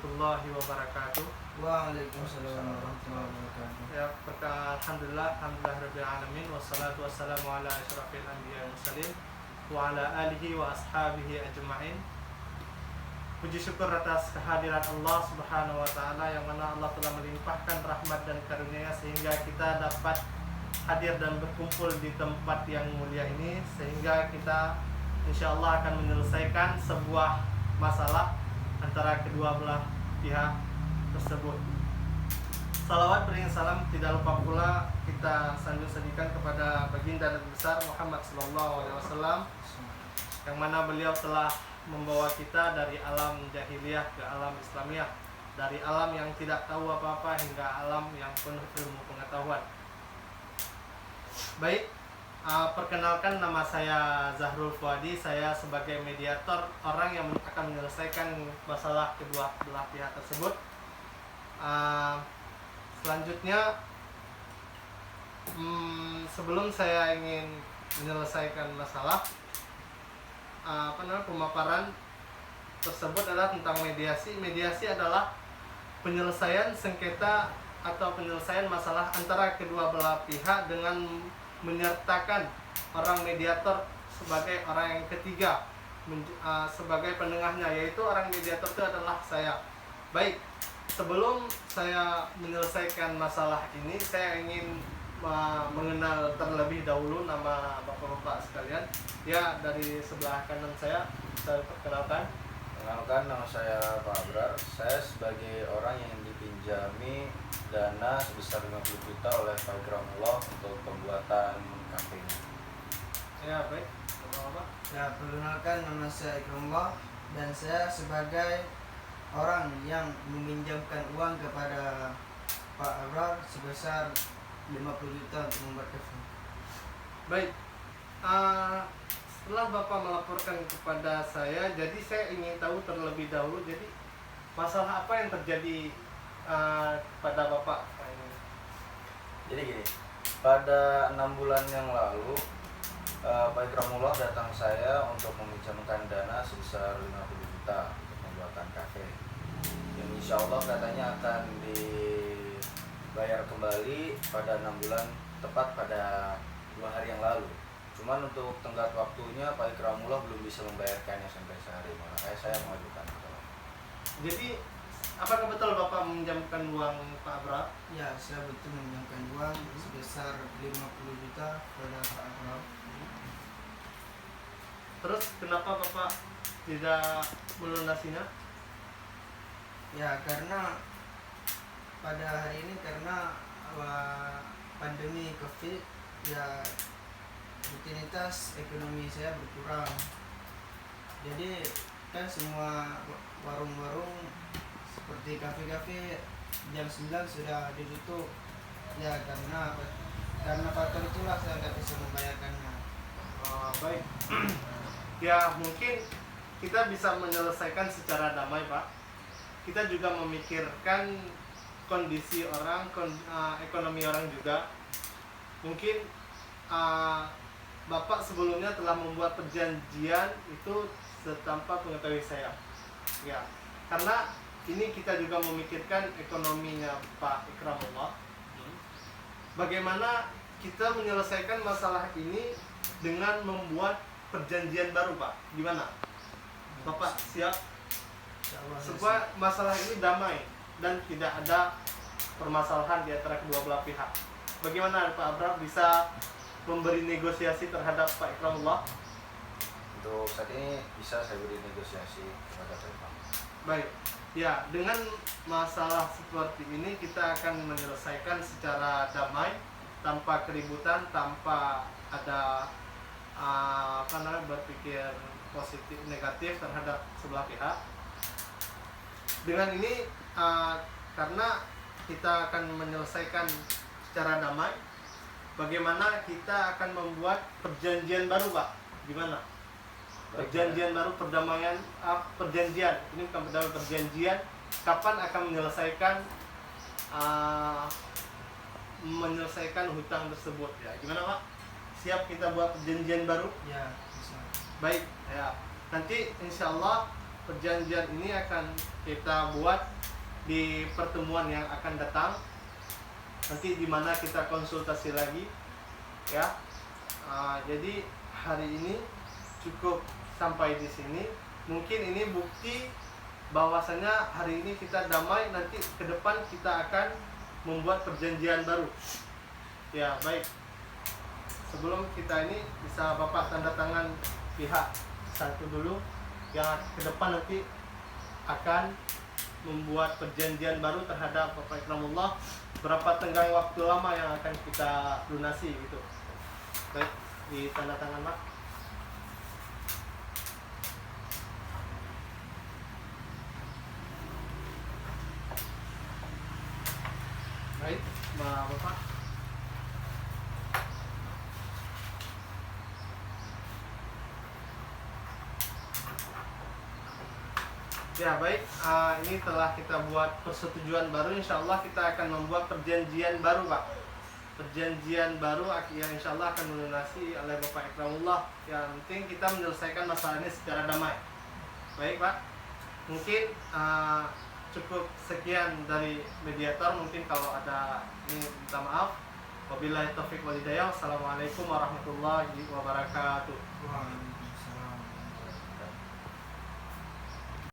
warahmatullahi wabarakatuh. Waalaikumsalam warahmatullahi wabarakatuh. Ya, alhamdulillah rabbil alamin wassalatu wassalamu ala asyrafil anbiya'i wal mursalin wa ala alihi wa ashabihi ajma'in. Puji syukur atas kehadiran Allah Subhanahu wa taala yang mana Allah telah melimpahkan rahmat dan karunia sehingga kita dapat hadir dan berkumpul di tempat yang mulia ini, sehingga kita insyaallah akan menyelesaikan sebuah masalah antara kedua belah pihak tersebut. Salawat beriring salam tidak lupa pula kita sanjung-sanjungkan kepada baginda Nabi besar Muhammad sallallahu alaihi wasallam, yang mana beliau telah membawa kita dari alam jahiliyah ke alam Islamiyah, dari alam yang tidak tahu apa-apa hingga alam yang penuh ilmu pengetahuan. Baik, perkenalkan, nama saya Zahrul Fuadi. Saya sebagai mediator, orang yang akan menyelesaikan masalah kedua belah pihak tersebut. Selanjutnya, sebelum saya ingin menyelesaikan masalah, pemaparan tersebut adalah tentang mediasi. Mediasi adalah penyelesaian sengketa atau penyelesaian masalah antara kedua belah pihak dengan menyertakan orang mediator sebagai orang yang ketiga, sebagai penengahnya, yaitu orang mediator itu adalah saya. Baik, sebelum saya menyelesaikan masalah ini, saya ingin mengenal terlebih dahulu nama bapak-bapak sekalian. Ya, dari sebelah kanan saya perkenalkan. Perkenalkan, nama saya Pak Abrar. Saya sebagai orang yang dipinjami dana sebesar 50 juta oleh Pak Ikramullah untuk pembuatan kafe. Ya, baik. Bapak-bapak. Ya, perkenalkan, nama saya Ikramullah dan saya sebagai orang yang meminjamkan uang kepada Pak Abrar sebesar 50 juta untuk membuat kafe. Baik. Setelah Bapak melaporkan kepada saya, jadi saya ingin tahu terlebih dahulu, jadi masalah apa yang terjadi pada Bapak ini? Jadi gini, pada 6 bulan yang lalu Pak Ikramullah datang saya untuk meminjamkan dana sebesar 50 juta untuk pembuatan kafe, yang insya Allah katanya akan dibayar kembali pada 6 bulan, tepat pada 2 hari yang lalu. Cuman untuk tenggat waktunya Pak Ikramullah belum bisa membayarkannya sampai sehari, makanya saya mengajukan. Jadi apakah betul Bapak meminjamkan uang Pak Abrar? Ya, saya betul meminjamkan uang sebesar 50 juta kepada Pak Abrar. Terus kenapa Bapak tidak melunasinya? Ya, karena pada hari ini karena pandemi COVID, ya rutinitas ekonomi saya berkurang. Jadi kan semua warung-warung seperti kafe-kafe jam 9 sudah ditutup. Ya, karena faktor itulah saya nggak bisa membayarkannya. Baik. Ya, mungkin kita bisa menyelesaikan secara damai, Pak. Kita juga memikirkan kondisi orang, ekonomi orang juga. Mungkin Bapak sebelumnya telah membuat perjanjian itu tanpa pengetahuan saya. Ya, karena ini kita juga memikirkan ekonominya Pak Ikramullah. Bagaimana kita menyelesaikan masalah ini dengan membuat perjanjian baru, Pak? Gimana? Bapak siap? Supaya masalah ini damai dan tidak ada permasalahan di antara kedua belah pihak. Bagaimana Pak Abrar bisa memberi negosiasi terhadap Pak Ikramullah? Untuk saat ini bisa saya beri negosiasi kepada Pak Ikramullah. Baik. Ya, dengan masalah seperti ini kita akan menyelesaikan secara damai, tanpa keributan, tanpa ada berpikir positif negatif terhadap sebelah pihak. Dengan ini karena kita akan menyelesaikan secara damai, bagaimana kita akan membuat perjanjian baru, Pak? Gimana? Perjanjian baru, perdamaian, perjanjian. Ini bukan perdamaian, perjanjian. Kapan akan menyelesaikan hutang tersebut, ya? Gimana, Pak? Siap kita buat perjanjian baru? Ya, bisa. Baik, ya. Nanti insya Allah perjanjian ini akan kita buat di pertemuan yang akan datang. Nanti di mana kita konsultasi lagi, ya. Jadi hari ini cukup sampai di sini. Mungkin ini bukti bahwasanya hari ini kita damai, nanti ke depan kita akan membuat perjanjian baru. Ya, baik. Sebelum kita ini bisa Bapak tanda tangan pihak satu dulu yang ke depan nanti akan membuat perjanjian baru terhadap Bapak Ikramullah. Berapa tenggang waktu lama yang akan kita lunasi gitu. Baik, di tanda tangan Pak. Baik, Bapak. Ya baik, ini telah kita buat persetujuan baru. Insya Allah kita akan membuat perjanjian baru, Pak. Perjanjian baru yang insya Allah akan melunasi oleh Bapak Ikramullah. Yang penting kita menyelesaikan masalah ini secara damai. Baik, Pak. Mungkin cukup sekian dari mediator. Mungkin kalau ada ini minta maaf. Wabillahi taufiq wal hidayah. Wassalamualaikum warahmatullahi wabarakatuh.